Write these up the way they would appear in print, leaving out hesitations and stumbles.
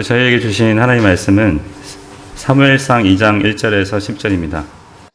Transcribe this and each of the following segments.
오늘 저희에게 주신 하나님의 말씀은 사무엘상 2장 1절에서 10절입니다.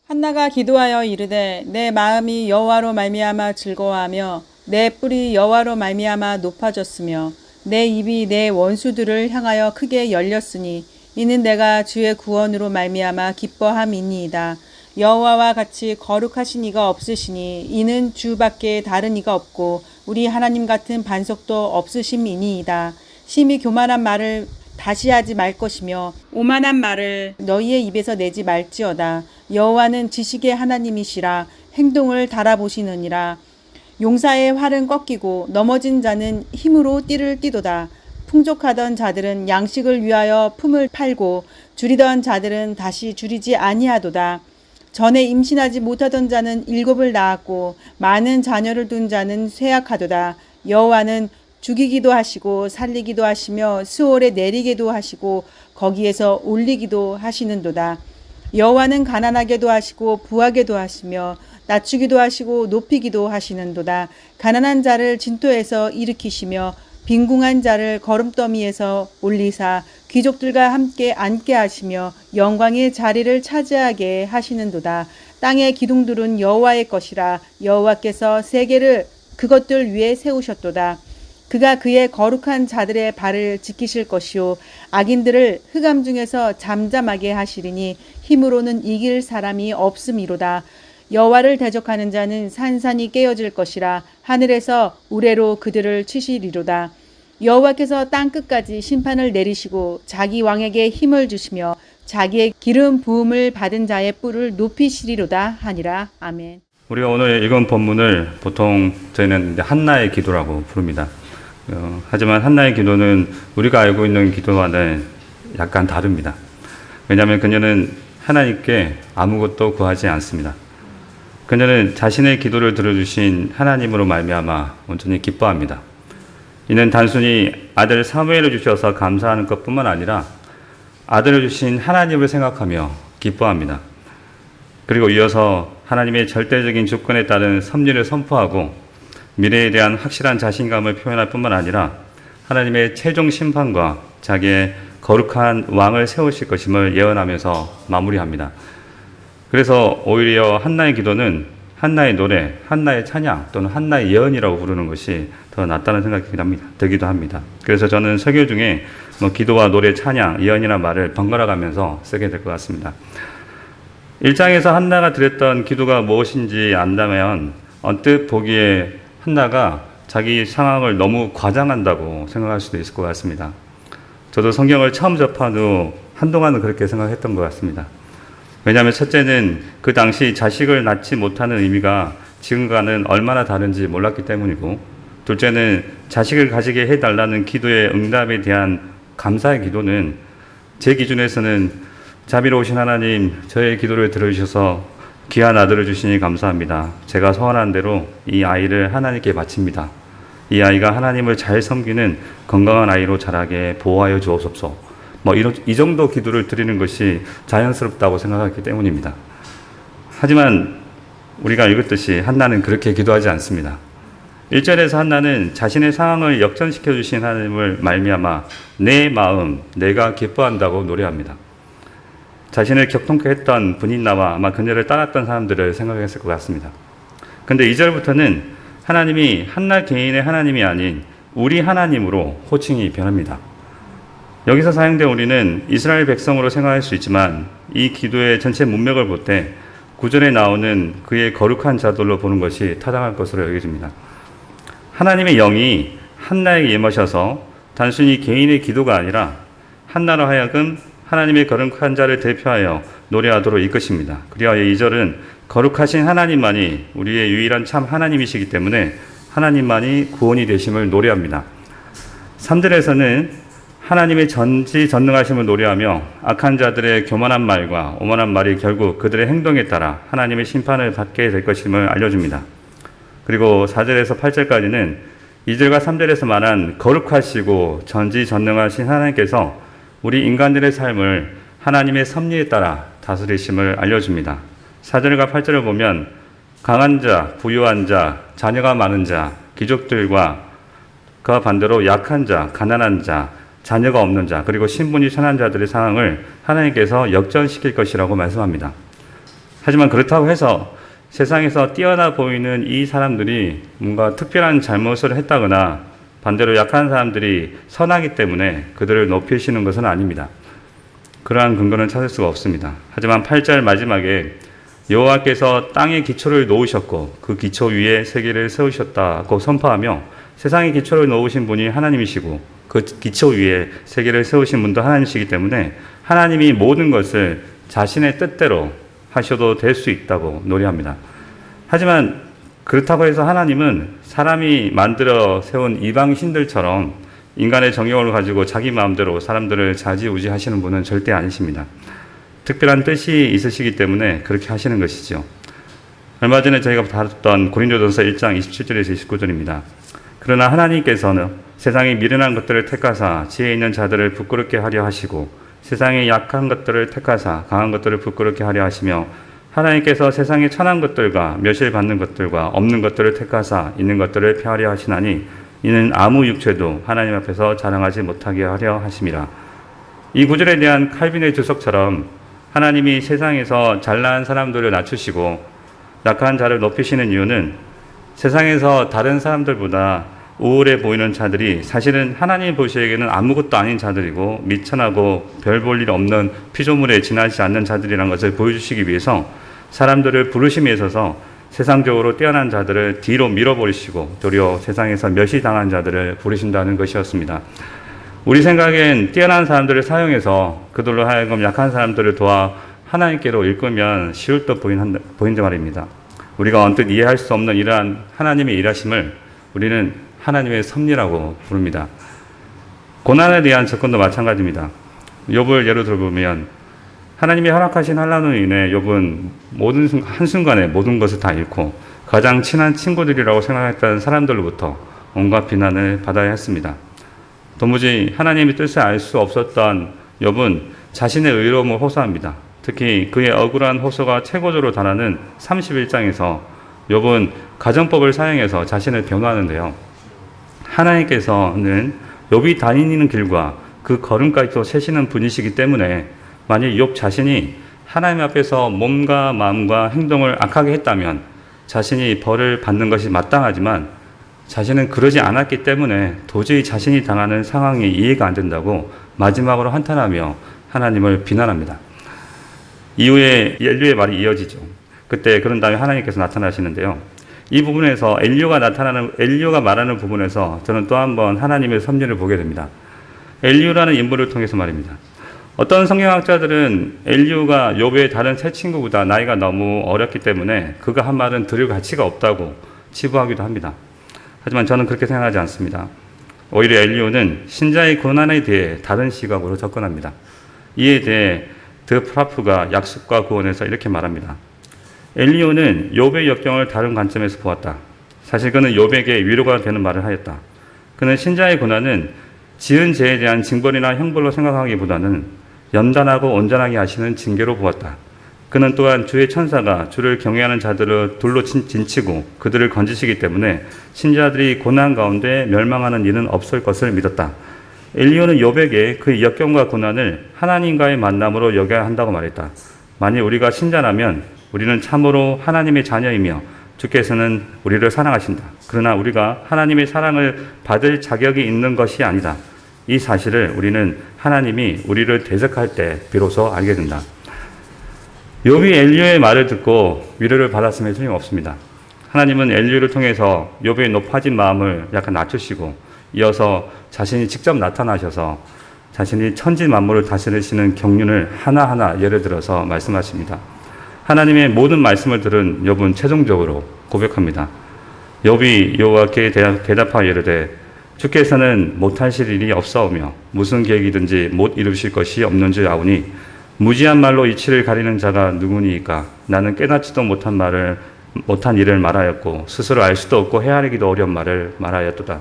한나가 기도하여 이르되 내 마음이 여호와로 말미암아 즐거워하며 내 뿔이 여호와로 말미암아 높아졌으며 내 입이 내 원수들을 향하여 크게 열렸으니 이는 내가 주의 구원으로 말미암아 기뻐함이니이다. 여호와와 같이 거룩하신 이가 없으시니 이는 주밖에 다른 이가 없고 우리 하나님 같은 반석도 없으심이니이다. 심히 교만한 말을 다시 하지 말 것이며 오만한 말을 너희의 입에서 내지 말지어다. 여호와는 지식의 하나님이시라 행동을 달아보시느니라. 용사의 활은 꺾이고 넘어진 자는 힘으로 띠를 띠도다. 풍족하던 자들은 양식을 위하여 품을 팔고 줄이던 자들은 다시 줄이지 아니하도다. 전에 임신하지 못하던 자는 7을 낳았고 많은 자녀를 둔 자는 쇠약하도다. 여호와는 죽이기도 하시고 살리기도 하시며 스올에 내리기도 하시고 거기에서 올리기도 하시는도다. 여호와는 가난하게도 하시고 부하게도 하시며 낮추기도 하시고 높이기도 하시는도다. 가난한 자를 진토에서 일으키시며 빈궁한 자를 거름더미에서 올리사 귀족들과 함께 앉게 하시며 영광의 자리를 차지하게 하시는도다. 땅의 기둥들은 여호와의 것이라 여호와께서 세계를 그것들 위에 세우셨도다. 그가 그의 거룩한 자들의 발을 지키실 것이요 악인들을 흑암 중에서 잠잠하게 하시리니 힘으로는 이길 사람이 없음이로다. 여호와를 대적하는 자는 산산이 깨어질 것이라 하늘에서 우레로 그들을 치시리로다. 여호와께서 땅 끝까지 심판을 내리시고 자기 왕에게 힘을 주시며 자기의 기름 부음을 받은 자의 뿔을 높이시리로다 하니라. 아멘. 우리가 오늘 읽은 본문을 보통 저희는 한나의 기도라고 부릅니다. 하지만 한나의 기도는 우리가 알고 있는 기도와는 약간 다릅니다. 왜냐하면 그녀는 하나님께 아무것도 구하지 않습니다. 그녀는 자신의 기도를 들어주신 하나님으로 말미암아 온전히 기뻐합니다. 이는 단순히 아들 사무엘을 주셔서 감사하는 것뿐만 아니라 아들을 주신 하나님을 생각하며 기뻐합니다. 그리고 이어서 하나님의 절대적인 주권에 따른 섭리를 선포하고 미래에 대한 확실한 자신감을 표현할 뿐만 아니라 하나님의 최종 심판과 자기의 거룩한 왕을 세우실 것임을 예언하면서 마무리합니다. 그래서 오히려 한나의 기도는 한나의 노래, 한나의 찬양 또는 한나의 예언이라고 부르는 것이 더 낫다는 생각이 들기도 합니다. 그래서 저는 설교 중에 기도와 노래, 찬양, 예언이라는 말을 번갈아 가면서 쓰게 될 것 같습니다. 1장에서 한나가 드렸던 기도가 무엇인지 안다면 언뜻 보기에 한나가 자기 상황을 너무 과장한다고 생각할 수도 있을 것 같습니다. 저도 성경을 처음 접한 후 한동안은 그렇게 생각했던 것 같습니다. 왜냐하면 첫째는 그 당시 자식을 낳지 못하는 의미가 지금과는 얼마나 다른지 몰랐기 때문이고, 둘째는 자식을 가지게 해달라는 기도의 응답에 대한 감사의 기도는 제 기준에서는 자비로우신 하나님, 저의 기도를 들어주셔서 귀한 아들을 주시니 감사합니다. 제가 소원한 대로 이 아이를 하나님께 바칩니다. 이 아이가 하나님을 잘 섬기는 건강한 아이로 자라게 보호하여 주옵소서. 이 정도 기도를 드리는 것이 자연스럽다고 생각하기 때문입니다. 하지만 우리가 읽었듯이 한나는 그렇게 기도하지 않습니다. 1절에서 한나는 자신의 상황을 역전시켜 주신 하나님을 말미암아 내 마음, 내가 기뻐한다고 노래합니다. 자신을 격통케 했던 분인나와 아마 그녀를 따랐던 사람들을 생각했을 것 같습니다. 근데 2절부터는 하나님이 한나 개인의 하나님이 아닌 우리 하나님으로 호칭이 변합니다. 여기서 사용된 우리는 이스라엘 백성으로 생각할 수 있지만 이 기도의 전체 문맥을 볼 때 9절에 나오는 그의 거룩한 자들로 보는 것이 타당할 것으로 여겨집니다. 하나님의 영이 한나에게 임하셔서 단순히 개인의 기도가 아니라 한나로 하여금 하나님의 거룩한 자를 대표하여 노래하도록 이끄십니다. 그리하여 2절은 거룩하신 하나님만이 우리의 유일한 참 하나님이시기 때문에 하나님만이 구원이 되심을 노래합니다. 3절에서는 하나님의 전지전능하심을 노래하며 악한 자들의 교만한 말과 오만한 말이 결국 그들의 행동에 따라 하나님의 심판을 받게 될 것임을 알려줍니다. 그리고 4절에서 8절까지는 2절과 3절에서 말한 거룩하시고 전지전능하신 하나님께서 우리 인간들의 삶을 하나님의 섭리에 따라 다스리심을 알려줍니다. 4절과 8절을 보면 강한 자, 부유한 자, 자녀가 많은 자, 귀족들과 그와 반대로 약한 자, 가난한 자, 자녀가 없는 자, 그리고 신분이 천한 자들의 상황을 하나님께서 역전시킬 것이라고 말씀합니다. 하지만 그렇다고 해서 세상에서 뛰어나 보이는 이 사람들이 뭔가 특별한 잘못을 했다거나 반대로 약한 사람들이 선하기 때문에 그들을 높이시는 것은 아닙니다. 그러한 근거는 찾을 수가 없습니다. 하지만 8절 마지막에 여호와께서 땅의 기초를 놓으셨고 그 기초 위에 세계를 세우셨다고 선포하며 세상의 기초를 놓으신 분이 하나님이시고 그 기초 위에 세계를 세우신 분도 하나님이시기 때문에 하나님이 모든 것을 자신의 뜻대로 하셔도 될 수 있다고 노래합니다. 하지만 그렇다고 해서 하나님은 사람이 만들어 세운 이방 신들처럼 인간의 정욕을 가지고 자기 마음대로 사람들을 좌지우지 하시는 분은 절대 아니십니다. 특별한 뜻이 있으시기 때문에 그렇게 하시는 것이죠. 얼마 전에 저희가 다뤘던 고린도전서 1장 27절에서 29절입니다. 그러나 하나님께서는 세상의 미련한 것들을 택하사 지혜 있는 자들을 부끄럽게 하려 하시고 세상의 약한 것들을 택하사 강한 것들을 부끄럽게 하려 하시며 하나님께서 세상의 천한 것들과 멸시받는 것들과 없는 것들을 택하사 있는 것들을 폐하려 하시나니 이는 아무 육체도 하나님 앞에서 자랑하지 못하게 하려 하심이라. 이 구절에 대한 칼빈의 주석처럼 하나님이 세상에서 잘난 사람들을 낮추시고 약한 자를 높이시는 이유는 세상에서 다른 사람들보다 우월해 보이는 자들이 사실은 하나님 보시기에는 아무것도 아닌 자들이고 미천하고 별 볼 일 없는 피조물에 지나지 않는 자들이라는 것을 보여주시기 위해서 사람들을 부르심에 있어서 세상적으로 뛰어난 자들을 뒤로 밀어버리시고 도리어 세상에서 멸시당한 자들을 부르신다는 것이었습니다. 우리 생각엔 뛰어난 사람들을 사용해서 그들로 하여금 약한 사람들을 도와 하나님께로 이끌면 쉬울 듯 보인다 말입니다. 우리가 언뜻 이해할 수 없는 이러한 하나님의 일하심을 우리는 하나님의 섭리라고 부릅니다. 고난에 대한 접근도 마찬가지입니다. 욥을 예로 들어보면 하나님이 허락하신 환난으로 인해 욥은 한순간에 모든 것을 다 잃고 가장 친한 친구들이라고 생각했던 사람들로부터 온갖 비난을 받아야 했습니다. 도무지 하나님의 뜻을 알 수 없었던 욥은 자신의 의로움을 호소합니다. 특히 그의 억울한 호소가 최고조로 달하는 31장에서 욥은 가정법을 사용해서 자신을 변호하는데요. 하나님께서는 욥이 다니는 길과 그 걸음까지도 세시는 분이시기 때문에 만약 욥 자신이 하나님 앞에서 몸과 마음과 행동을 악하게 했다면 자신이 벌을 받는 것이 마땅하지만 자신은 그러지 않았기 때문에 도저히 자신이 당하는 상황이 이해가 안 된다고 마지막으로 한탄하며 하나님을 비난합니다. 이후에 엘리야의 말이 이어지죠. 그때 그런 다음에 하나님께서 나타나시는데요. 이 부분에서 엘리야가 말하는 부분에서 저는 또 한 번 하나님의 섭리를 보게 됩니다. 엘리야라는 인물을 통해서 말입니다. 어떤 성경학자들은 엘리야가 욥의 다른 세 친구보다 나이가 너무 어렸기 때문에 그가 한 말은 들을 가치가 없다고 치부하기도 합니다. 하지만 저는 그렇게 생각하지 않습니다. 오히려 엘리야는 신자의 고난에 대해 다른 시각으로 접근합니다. 이에 대해 드 프라프가 약속과 구원에서 이렇게 말합니다. 엘리야는 욥의 역경을 다른 관점에서 보았다. 사실 그는 욥에게 위로가 되는 말을 하였다. 그는 신자의 고난은 지은 죄에 대한 징벌이나 형벌로 생각하기보다는 연단하고 온전하게 하시는 징계로 보았다. 그는 또한 주의 천사가 주를 경외하는 자들을 돌로 진치고 그들을 건지시기 때문에 신자들이 고난 가운데 멸망하는 일은 없을 것을 믿었다. 엘리야는 욥에게 그의 역경과 고난을 하나님과의 만남으로 여겨야 한다고 말했다. 만일 우리가 신자라면 우리는 참으로 하나님의 자녀이며 주께서는 우리를 사랑하신다. 그러나 우리가 하나님의 사랑을 받을 자격이 있는 것이 아니다. 이 사실을 우리는 하나님이 우리를 대적할 때 비로소 알게 된다. 욥이 엘리야의 말을 듣고 위로를 받았음에 틀림없습니다. 하나님은 엘리야를 통해서 욥의 높아진 마음을 약간 낮추시고 이어서 자신이 직접 나타나셔서 자신이 천지 만물을 다스리시는 경륜을 하나하나 예를 들어서 말씀하십니다. 하나님의 모든 말씀을 들은 욥은 최종적으로 고백합니다. 욥이 여호와께 대답하여 이르되 주께서는 못하실 일이 없사오며 무슨 계획이든지 못 이루실 것이 없는 줄 아오니 무지한 말로 이치를 가리는 자가 누구니이까. 나는 깨닫지도 못한 일을 말하였고 스스로 알 수도 없고 헤아리기도 어려운 말을 말하였도다.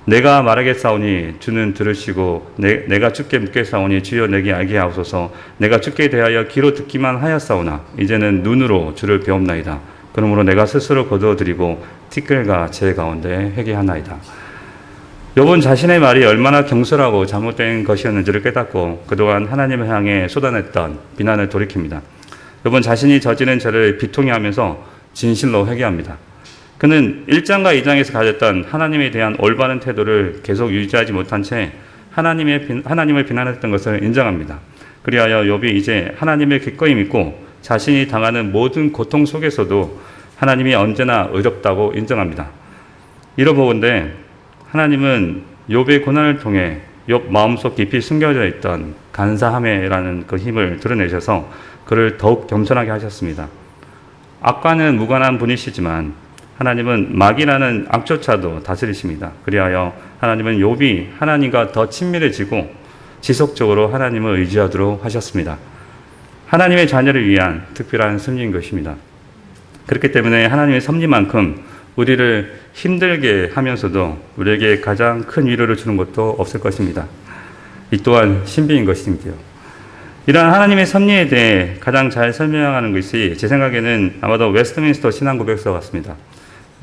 내가 말하겠사오니 주는 들으시고 내가 주께 묻겠사오니 주여 내게 알게 하옵소서. 내가 주께 대하여 귀로 듣기만 하였사오나 이제는 눈으로 주를 배움나이다. 그러므로 내가 스스로 거두어드리고 티끌과 제 가운데 회개하나이다. 욥은 자신의 말이 얼마나 경솔하고 잘못된 것이었는지를 깨닫고 그동안 하나님을 향해 쏟아냈던 비난을 돌이킵니다. 욥은 자신이 저지른 죄를 비통해 하면서 진실로 회개합니다. 그는 1장과 2장에서 가졌던 하나님에 대한 올바른 태도를 계속 유지하지 못한 채 하나님을 비난했던 것을 인정합니다. 그리하여 욥이 이제 하나님을 기꺼이 믿고 자신이 당하는 모든 고통 속에서도 하나님이 언제나 의롭다고 인정합니다. 이러보건대 하나님은 욥의 고난을 통해 욥 마음속 깊이 숨겨져 있던 간사함이라는 그 힘을 드러내셔서 그를 더욱 겸손하게 하셨습니다. 악과는 무관한 분이시지만 하나님은 마귀라는 악조차도 다스리십니다. 그리하여 하나님은 욥이 하나님과 더 친밀해지고 지속적으로 하나님을 의지하도록 하셨습니다. 하나님의 자녀를 위한 특별한 섭리인 것입니다. 그렇기 때문에 하나님의 섭리만큼 우리를 힘들게 하면서도 우리에게 가장 큰 위로를 주는 것도 없을 것입니다. 이 또한 신비인 것인데요. 이러한 하나님의 섭리에 대해 가장 잘 설명하는 것이 제 생각에는 아마도 웨스트민스터 신앙고백서 같습니다.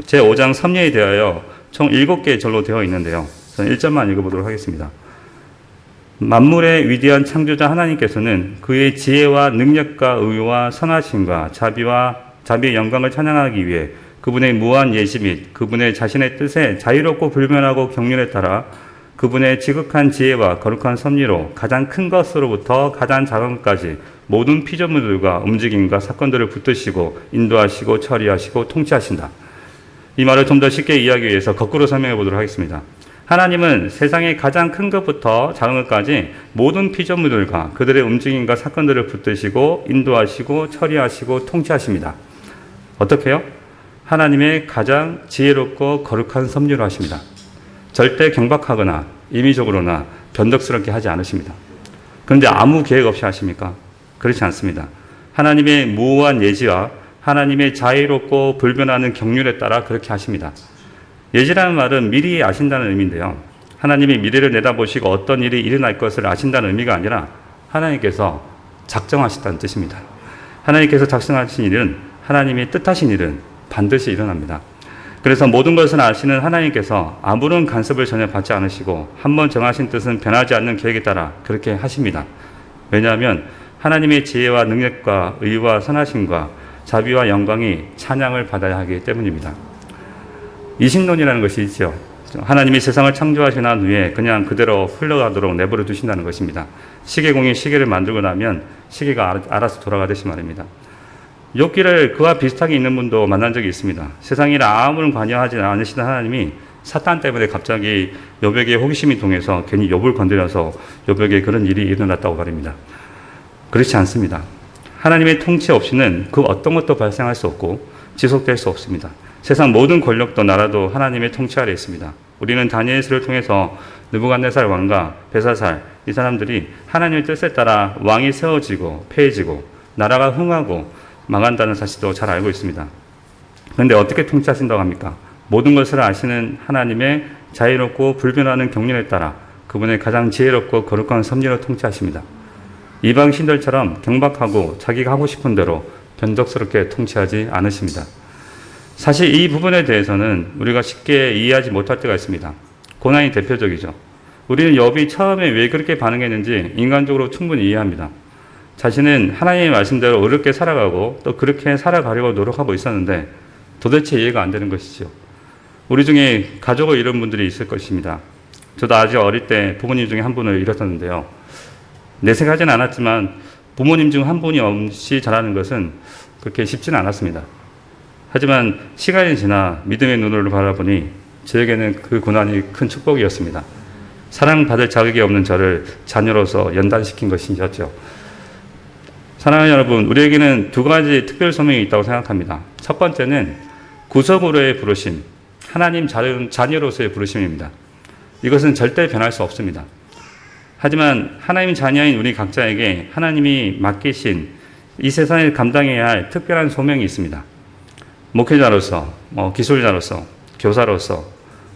제5장 섭리에 대하여 총 7개의 절로 되어 있는데요. 저는 1절만 읽어보도록 하겠습니다. 만물의 위대한 창조자 하나님께서는 그의 지혜와 능력과 의와 선하심과 자비의 영광을 찬양하기 위해 그분의 무한 예시 및 그분의 자신의 뜻에 자유롭고 불변하고 경륜에 따라 그분의 지극한 지혜와 거룩한 섭리로 가장 큰 것으로부터 가장 작은 것까지 모든 피조물들과 움직임과 사건들을 붙드시고 인도하시고 처리하시고 통치하신다. 이 말을 좀 더 쉽게 이해하기 위해서 거꾸로 설명해 보도록 하겠습니다. 하나님은 세상의 가장 큰 것부터 작은 것까지 모든 피조물들과 그들의 움직임과 사건들을 붙드시고 인도하시고 처리하시고 통치하십니다. 어떻게요? 하나님의 가장 지혜롭고 거룩한 섭리로 하십니다. 절대 경박하거나 임의적으로나 변덕스럽게 하지 않으십니다. 그런데 아무 계획 없이 하십니까? 그렇지 않습니다. 하나님의 무한 예지와 하나님의 자유롭고 불변하는 경륜에 따라 그렇게 하십니다. 예지라는 말은 미리 아신다는 의미인데요. 하나님이 미래를 내다보시고 어떤 일이 일어날 것을 아신다는 의미가 아니라 하나님께서 작정하셨다는 뜻입니다. 하나님께서 작정하신 일은 하나님이 뜻하신 일은 반드시 일어납니다. 그래서 모든 것을 아시는 하나님께서 아무런 간섭을 전혀 받지 않으시고 한번 정하신 뜻은 변하지 않는 계획에 따라 그렇게 하십니다. 왜냐하면 하나님의 지혜와 능력과 의와 선하심과 자비와 영광이 찬양을 받아야 하기 때문입니다. 이신론이라는 것이 있죠. 하나님이 세상을 창조하신 난 후에 그냥 그대로 흘러가도록 내버려 두신다는 것입니다. 시계공이 시계를 만들고 나면 시계가 알아서 돌아가듯이 말입니다. 욥기를 그와 비슷하게 있는 분도 만난 적이 있습니다. 세상 일에 아무런 관여하지 않으시는 하나님이 사탄 때문에 갑자기 욥에게 호기심이 동해서 괜히 욥을 건드려서 욥에게 그런 일이 일어났다고 말입니다. 그렇지 않습니다. 하나님의 통치 없이는 그 어떤 것도 발생할 수 없고 지속될 수 없습니다. 세상 모든 권력도 나라도 하나님의 통치 아래 있습니다. 우리는 다니엘서를 통해서 느부갓네살 왕과 벨사살 이 사람들이 하나님의 뜻에 따라 왕이 세워지고 폐해지고 나라가 흥하고 망한다는 사실도 잘 알고 있습니다. 그런데 어떻게 통치하신다고 합니까? 모든 것을 아시는 하나님의 자유롭고 불변하는 경륜에 따라 그분의 가장 지혜롭고 거룩한 섭리로 통치하십니다. 이방 신들처럼 경박하고 자기가 하고 싶은 대로 변덕스럽게 통치하지 않으십니다. 사실 이 부분에 대해서는 우리가 쉽게 이해하지 못할 때가 있습니다. 고난이 대표적이죠. 우리는 욥이 처음에 왜 그렇게 반응했는지 인간적으로 충분히 이해합니다. 자신은 하나님의 말씀대로 어렵게 살아가고 또 그렇게 살아가려고 노력하고 있었는데 도대체 이해가 안 되는 것이죠. 우리 중에 가족을 잃은 분들이 있을 것입니다. 저도 아주 어릴 때 부모님 중에 한 분을 잃었었는데요. 내색하진 않았지만 부모님 중 한 분이 없이 자라는 것은 그렇게 쉽지는 않았습니다. 하지만 시간이 지나 믿음의 눈으로 바라보니 저에게는 그 고난이 큰 축복이었습니다. 사랑받을 자격이 없는 저를 자녀로서 연단시킨 것이었죠. 사랑하는 여러분, 우리에게는 두 가지 특별 소명이 있다고 생각합니다. 첫 번째는 구속으로의 부르심, 하나님 자녀로서의 부르심입니다. 이것은 절대 변할 수 없습니다. 하지만 하나님 자녀인 우리 각자에게 하나님이 맡기신 이 세상에 감당해야 할 특별한 소명이 있습니다. 목회자로서, 기술자로서, 교사로서,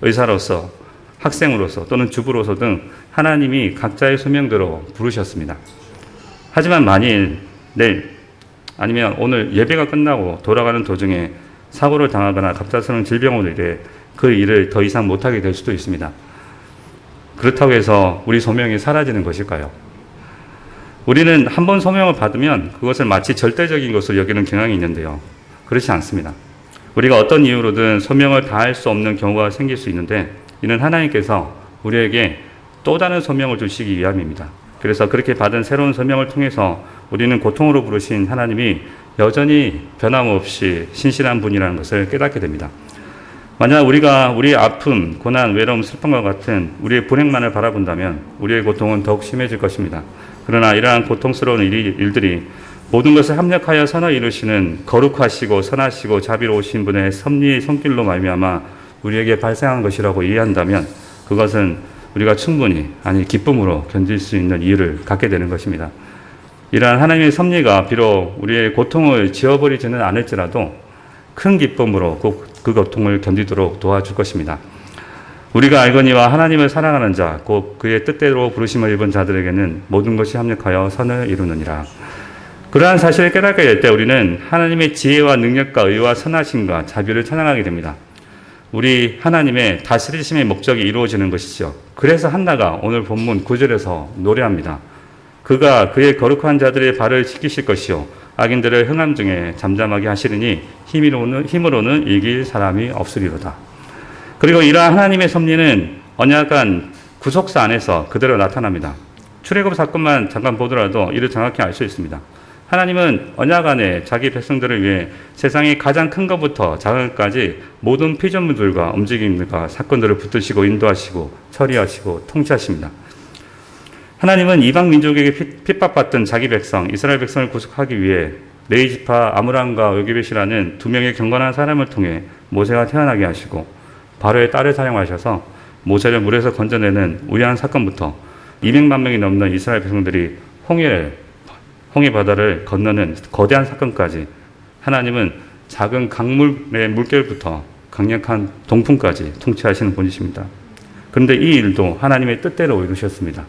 의사로서, 학생으로서 또는 주부로서 등 하나님이 각자의 소명대로 부르셨습니다. 하지만 만일 내일 아니면 오늘 예배가 끝나고 돌아가는 도중에 사고를 당하거나 갑작스러운 질병으로 인해 그 일을 더 이상 못하게 될 수도 있습니다. 그렇다고 해서 우리 소명이 사라지는 것일까요? 우리는 한 번 소명을 받으면 그것을 마치 절대적인 것으로 여기는 경향이 있는데요. 그렇지 않습니다. 우리가 어떤 이유로든 소명을 다할 수 없는 경우가 생길 수 있는데 이는 하나님께서 우리에게 또 다른 소명을 주시기 위함입니다. 그래서 그렇게 받은 새로운 소명을 통해서 우리는 고통으로 부르신 하나님이 여전히 변함없이 신실한 분이라는 것을 깨닫게 됩니다. 만약 우리가 우리의 아픔, 고난, 외로움, 슬픔과 같은 우리의 불행만을 바라본다면 우리의 고통은 더욱 심해질 것입니다. 그러나 이러한 고통스러운 일들이 모든 것을 합력하여 선을 이루시는 거룩하시고 선하시고 자비로우신 분의 섭리의 손길로 말미암아 우리에게 발생한 것이라고 이해한다면 그것은 우리가 충분히 기쁨으로 견딜 수 있는 이유를 갖게 되는 것입니다. 이러한 하나님의 섭리가 비록 우리의 고통을 지워버리지는 않을지라도 큰 기쁨으로 꼭 그 고통을 견디도록 도와줄 것입니다. 우리가 알거니와 하나님을 사랑하는 자, 곧 그의 뜻대로 부르심을 입은 자들에게는 모든 것이 합력하여 선을 이루느니라. 그러한 사실을 깨닫게 될 때 우리는 하나님의 지혜와 능력과 의와 선하심과 자비를 찬양하게 됩니다. 우리 하나님의 다스리심의 목적이 이루어지는 것이죠. 그래서 한나가 오늘 본문 9절에서 노래합니다. 그가 그의 거룩한 자들의 발을 지키실 것이요 악인들을 흥함 중에 잠잠하게 하시리니 힘으로는 이길 사람이 없으리로다. 그리고 이러한 하나님의 섭리는 언약한 구속사 안에서 그대로 나타납니다. 출애굽 사건만 잠깐 보더라도 이를 정확히 알 수 있습니다. 하나님은 언약 안에 자기 백성들을 위해 세상의 가장 큰 것부터 작은 것까지 모든 피조물들과 움직임과 사건들을 붙드시고 인도하시고 처리하시고 통치하십니다. 하나님은 이방 민족에게 핍박받던 자기 백성 이스라엘 백성을 구속하기 위해 레위 지파 아므람과 요게벳이라는 두 명의 경건한 사람을 통해 모세가 태어나게 하시고 바로의 딸을 사용하셔서 모세를 물에서 건져내는 우연한 사건부터 200만 명이 넘는 이스라엘 백성들이 홍해 바다를 건너는 거대한 사건까지 하나님은 작은 강물의 물결부터 강력한 동풍까지 통치하시는 분이십니다. 그런데 이 일도 하나님의 뜻대로 이루셨습니다.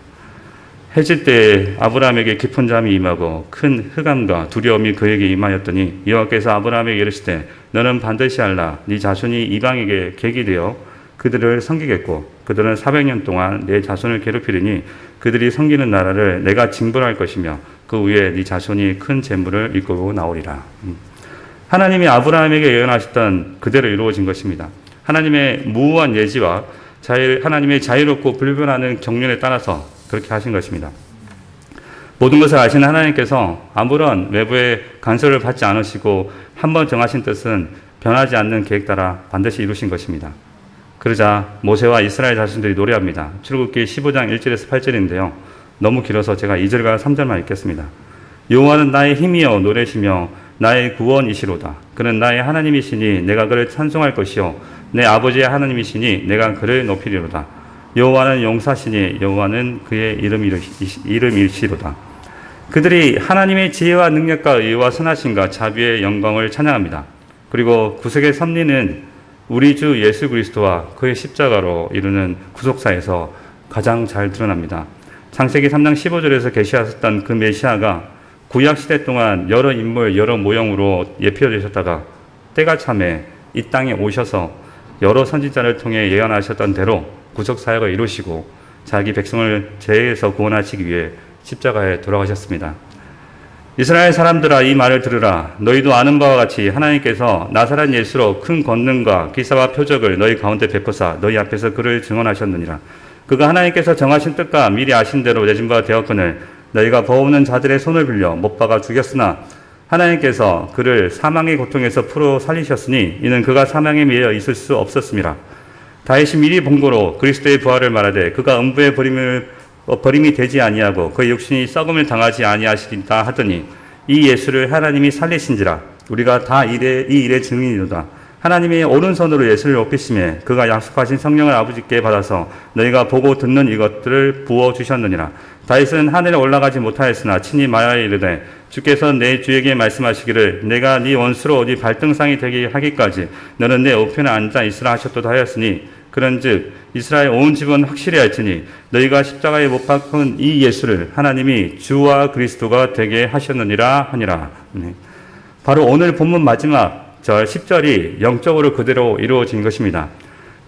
해질 때 아브라함에게 깊은 잠이 임하고 큰 흑암과 두려움이 그에게 임하였더니 여호와께서 아브라함에게 이르시되 너는 반드시 알라 네 자손이 이방에게 객이 되어 그들을 섬기겠고 그들은 400년 동안 내 자손을 괴롭히리니 그들이 섬기는 나라를 내가 징벌할 것이며 그 위에 네 자손이 큰 재물을 이끌고 나오리라. 하나님이 아브라함에게 예언하셨던 그대로 이루어진 것입니다. 하나님의 무후한 예지와 하나님의 자유롭고 불변하는 경륜에 따라서 그렇게 하신 것입니다. 모든 것을 아시는 하나님께서 아무런 외부의 간섭을 받지 않으시고 한번 정하신 뜻은 변하지 않는 계획 따라 반드시 이루신 것입니다. 그러자 모세와 이스라엘 자손들이 노래합니다. 출애굽기 15장 1절에서 8절인데요. 너무 길어서 제가 2절과 3절만 읽겠습니다. 여호와는 나의 힘이여 노래시며 나의 구원이시로다. 그는 나의 하나님이시니 내가 그를 찬송할 것이요 내 아버지의 하나님이시니 내가 그를 높이리로다. 여호와는 용사시니 여호와는 그의 이름이시로다. 그들이 하나님의 지혜와 능력과 의와 선하심과 자비의 영광을 찬양합니다. 그리고 구속의 섭리는 우리 주 예수 그리스도와 그의 십자가로 이루는 구속사에서 가장 잘 드러납니다. 창세기 3장 15절에서 계시하셨던 그 메시아가 구약시대 동안 여러 인물, 여러 모형으로 예표되셨다가 때가 참에 이 땅에 오셔서 여러 선지자를 통해 예언하셨던 대로 구속사역을 이루시고 자기 백성을 죄에서 구원하시기 위해 십자가에 돌아가셨습니다. 이스라엘 사람들아 이 말을 들으라. 너희도 아는 바와 같이 하나님께서 나사렛 예수로 큰 권능과 기사와 표적을 너희 가운데 베푸사 너희 앞에서 그를 증언하셨느니라. 그가 하나님께서 정하신 뜻과 미리 아신 대로 내준 바 되었거늘 너희가 버오는 자들의 손을 빌려 못 박아 죽였으나 하나님께서 그를 사망의 고통에서 풀어 살리셨으니 이는 그가 사망에 매여 있을 수 없었습니다. 다윗이 미리 본고로 그리스도의 부활을 말하되 그가 음부에 버림이 되지 아니하고 그의 육신이 썩음을 당하지 아니하시리다 하더니 이 예수를 하나님이 살리신지라 우리가 다 이 일의 증인이로다. 하나님의 오른손으로 예수를 높이심에 그가 약속하신 성령을 아버지께 받아서 너희가 보고 듣는 이것들을 부어주셨느니라. 다윗은 하늘에 올라가지 못하였으나 친히 말하여 이르되 주께서 내 주에게 말씀하시기를 내가 네 원수로 네 발등상이 되게 하기까지 너는 내 우편에 앉아 있으라 하셨도다 하였으니 그런즉 이스라엘 온 집은 확실히 알지니 너희가 십자가에 못 박은 이 예수를 하나님이 주와 그리스도가 되게 하셨느니라 하니라. 바로 오늘 본문 마지막 절 10절이 영적으로 그대로 이루어진 것입니다.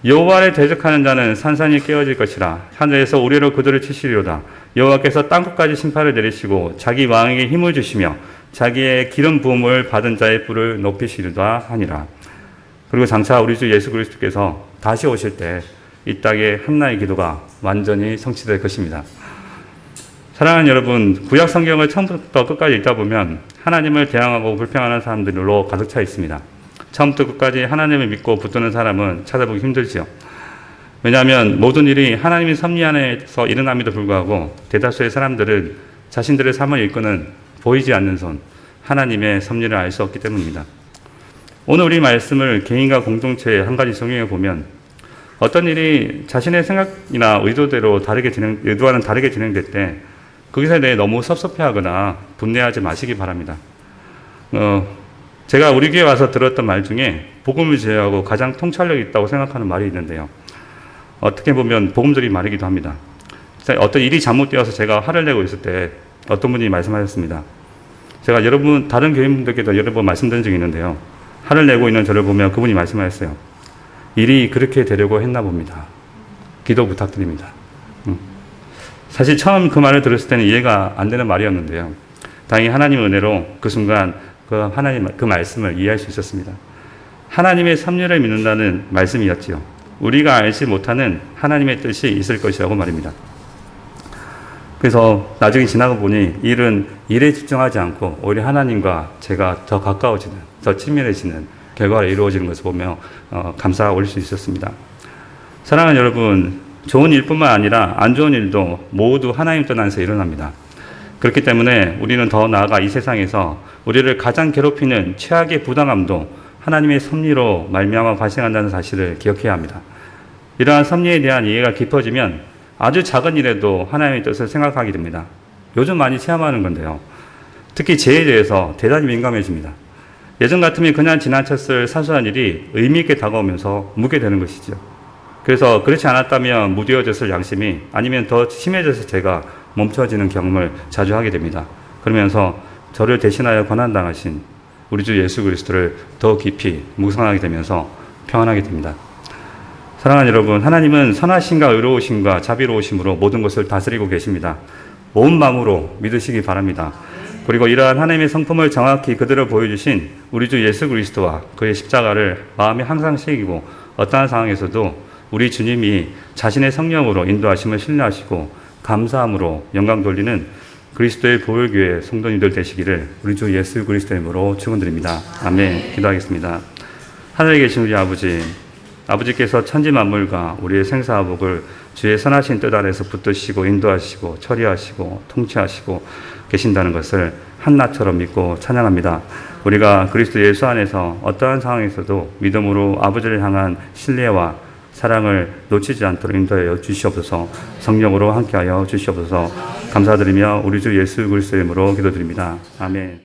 여호와를 대적하는 자는 산산이 깨어질 것이라. 하늘에서 우리로 그들을 치시리로다. 여호와께서 땅끝까지 심판을 내리시고 자기 왕에게 힘을 주시며 자기의 기름 부음을 받은 자의 뿔을 높이시리다 하니라. 그리고 장차 우리 주 예수 그리스도께서 다시 오실 때 이 땅의 한나의 기도가 완전히 성취될 것입니다. 사랑하는 여러분, 구약 성경을 처음부터 끝까지 읽다 보면 하나님을 대항하고 불평하는 사람들로 가득 차 있습니다. 처음부터 끝까지 하나님을 믿고 붙드는 사람은 찾아보기 힘들지요. 왜냐하면 모든 일이 하나님의 섭리 안에서 일어남에도 불구하고 대다수의 사람들은 자신들의 삶을 이끄는 보이지 않는 손, 하나님의 섭리를 알 수 없기 때문입니다. 오늘 우리 말씀을 개인과 공동체에 한 가지 적용해 보면 어떤 일이 자신의 생각이나 의도와는 다르게 진행될 때 거기서 대해 너무 섭섭해하거나 분내하지 마시기 바랍니다. 제가 우리 교회 와서 들었던 말 중에 복음을 제외하고 가장 통찰력이 있다고 생각하는 말이 있는데요. 어떻게 보면 복음적인 말이기도 합니다. 어떤 일이 잘못되어서 제가 화를 내고 있을 때 어떤 분이 말씀하셨습니다. 제가 다른 교인분들께도 여러 번 말씀드린 적이 있는데요. 화를 내고 있는 저를 보며 그분이 말씀하셨어요. 일이 그렇게 되려고 했나 봅니다. 기도 부탁드립니다. 사실 처음 그 말을 들었을 때는 이해가 안 되는 말이었는데요. 다행히 하나님의 은혜로 그 순간 그 말씀을 이해할 수 있었습니다. 하나님의 섭리를 믿는다는 말씀이었지요. 우리가 알지 못하는 하나님의 뜻이 있을 것이라고 말입니다. 그래서 나중에 지나고 보니 일에 집중하지 않고 오히려 하나님과 제가 더 가까워지는, 더 친밀해지는 결과가 이루어지는 것을 보며 감사가 올 수 있었습니다. 사랑하는 여러분, 좋은 일뿐만 아니라 안 좋은 일도 모두 하나님 뜻 안에서 일어납니다. 그렇기 때문에 우리는 더 나아가 이 세상에서 우리를 가장 괴롭히는 최악의 부당함도 하나님의 섭리로 말미암아 발생한다는 사실을 기억해야 합니다. 이러한 섭리에 대한 이해가 깊어지면 아주 작은 일에도 하나님의 뜻을 생각하게 됩니다. 요즘 많이 체험하는 건데요. 특히 죄에 대해서 대단히 민감해집니다. 예전 같으면 그냥 지나쳤을 사소한 일이 의미 있게 다가오면서 묻게 되는 것이죠. 그래서 그렇지 않았다면 무뎌졌을 양심이 아니면 더 심해져서 제가 멈춰지는 경험을 자주 하게 됩니다. 그러면서 저를 대신하여 고난당하신 우리 주 예수 그리스도를 더 깊이 묵상하게 되면서 평안하게 됩니다. 사랑하는 여러분, 하나님은 선하심과 의로우심과 자비로우심으로 모든 것을 다스리고 계십니다. 온 마음으로 믿으시기 바랍니다. 그리고 이러한 하나님의 성품을 정확히 그대로 보여주신 우리 주 예수 그리스도와 그의 십자가를 마음에 항상 새기고 어떠한 상황에서도 우리 주님이 자신의 성령으로 인도하심을 신뢰하시고 감사함으로 영광 돌리는 그리스도의 보혈교회 성도님들 되시기를 우리 주 예수 그리스도의 이름으로 축원드립니다. 아멘. 기도하겠습니다. 하늘에 계신 우리 아버지께서 천지 만물과 우리의 생사화복을 주의 선하신 뜻 아래서 붙드시고 인도하시고 처리하시고 통치하시고 계신다는 것을 한나처럼 믿고 찬양합니다. 우리가 그리스도 예수 안에서 어떠한 상황에서도 믿음으로 아버지를 향한 신뢰와 사랑을 놓치지 않도록 인도하여 주시옵소서. 성령으로 함께하여 주시옵소서. 감사드리며 우리 주 예수 그리스도의 이름으로 기도드립니다. 아멘.